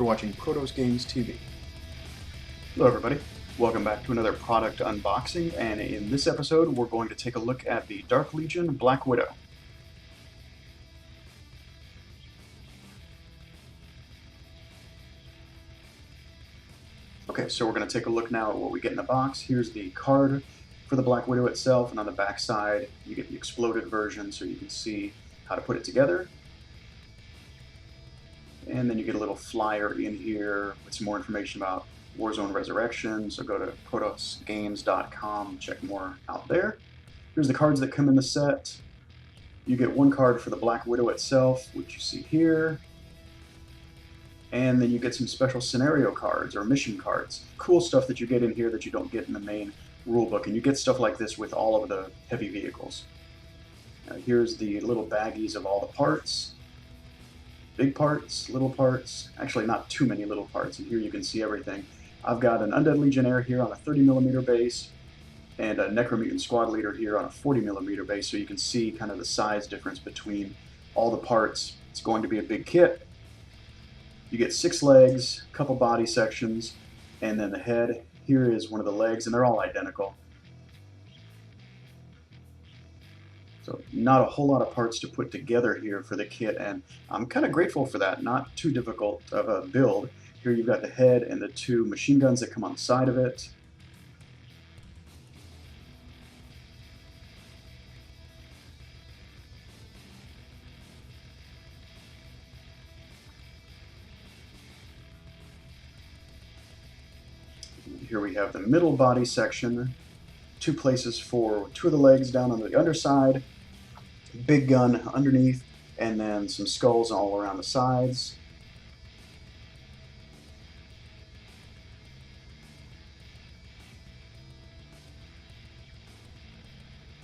You're watching Prodos Games TV. Hello everybody, welcome back to another product unboxing, and in this episode we're going to take a look at the Dark Legion Black Widow. Okay, so we're going to take a look now at what we get in the box. Here's the card for the Black Widow itself, and on the back side you get the exploded version so you can see how to put it together. And then you get a little flyer in here with some more information about Warzone Resurrection, so go to prodosgames.com, check more out there. Here's the cards that come in the set. You get one card for the Black Widow itself, which you see here. And then you get some special scenario cards or mission cards. Cool stuff that you get in here that you don't get in the main rulebook, and you get stuff like this with all of the heavy vehicles. Here's the little baggies of all the parts. Big parts, little parts, actually not too many little parts, and here you can see everything. I've got an Undead Legionnaire here on a 30mm base, and a Necromutant Squad Leader here on a 40mm base, so you can see kind of the size difference between all the parts. It's going to be a big kit. You get 6 legs, a couple body sections, and then the head. Here is one of the legs, and they're all identical. So not a whole lot of parts to put together here for the kit, and I'm kind of grateful for that. Not too difficult of a build. Here you've got the head and the 2 machine guns that come on the side of it. Here we have the middle body section. 2 places for 2 of the legs down on the underside, big gun underneath, and then some skulls all around the sides.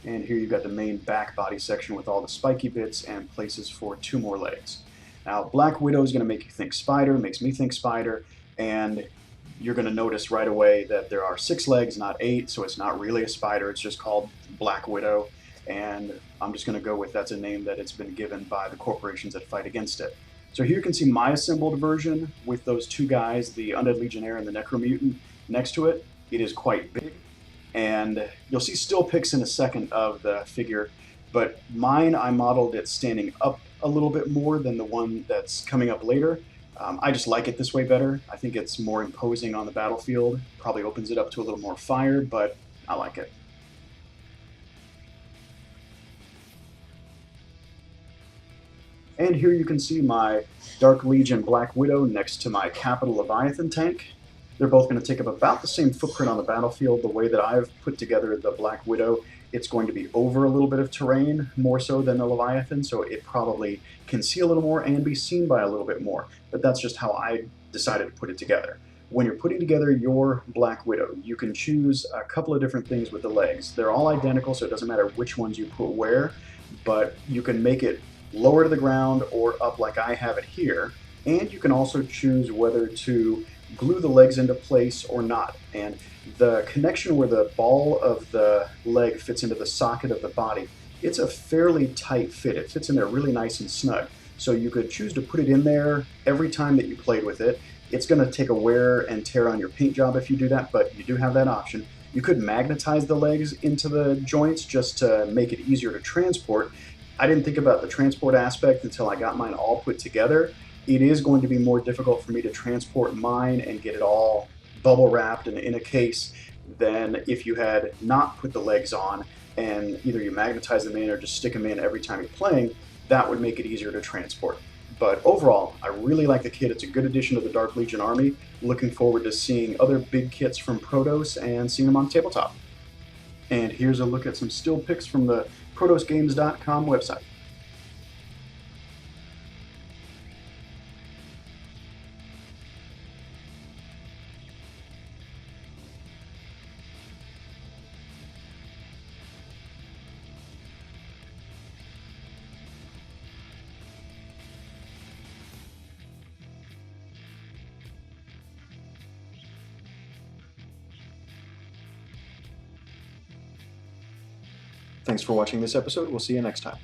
And here you've got the main back body section with all the spiky bits and places for 2 more legs. Now, Black Widow is going to make you think spider, makes me think spider, and you're going to notice right away that there are 6 legs, not 8, so it's not really a spider, it's just called Black Widow, and I'm just going to go with that's a name that it's been given by the corporations that fight against it. So here you can see my assembled version with those 2 guys, the Undead Legionnaire and the Necromutant, next to it. It is quite big, and you'll see still pics in a second of the figure, but mine I modeled it standing up a little bit more than the one that's coming up later. I just like it this way better. I think it's more imposing on the battlefield. Probably opens it up to a little more fire, but I like it. And here you can see my Dark Legion Black Widow next to my Capital Leviathan tank. They're both going to take up about the same footprint on the battlefield. The way that I've put together the Black Widow, it's going to be over a little bit of terrain, more so than the Leviathan, so it probably can see a little more and be seen by a little bit more. But that's just how I decided to put it together. When you're putting together your Black Widow, you can choose a couple of different things with the legs. They're all identical, so it doesn't matter which ones you put where, but you can make it lower to the ground or up like I have it here, and you can also choose whether to glue the legs into place or not. And the connection where the ball of the leg fits into the socket of the body, it's a fairly tight fit. It fits in there really nice and snug. So you could choose to put it in there every time that you played with it. It's going to take a wear and tear on your paint job if you do that, but you do have that option. You could magnetize the legs into the joints just to make it easier to transport. I didn't think about the transport aspect until I got mine all put together. It is going to be more difficult for me to transport mine and get it all bubble wrapped and in a case than if you had not put the legs on and either you magnetize them in or just stick them in every time you're playing. That would make it easier to transport. But overall, I really like the kit. It's a good addition to the Dark Legion army. Looking forward to seeing other big kits from Prodos and seeing them on tabletop. And here's a look at some still pics from the prodosgames.com website. Thanks for watching this episode. We'll see you next time.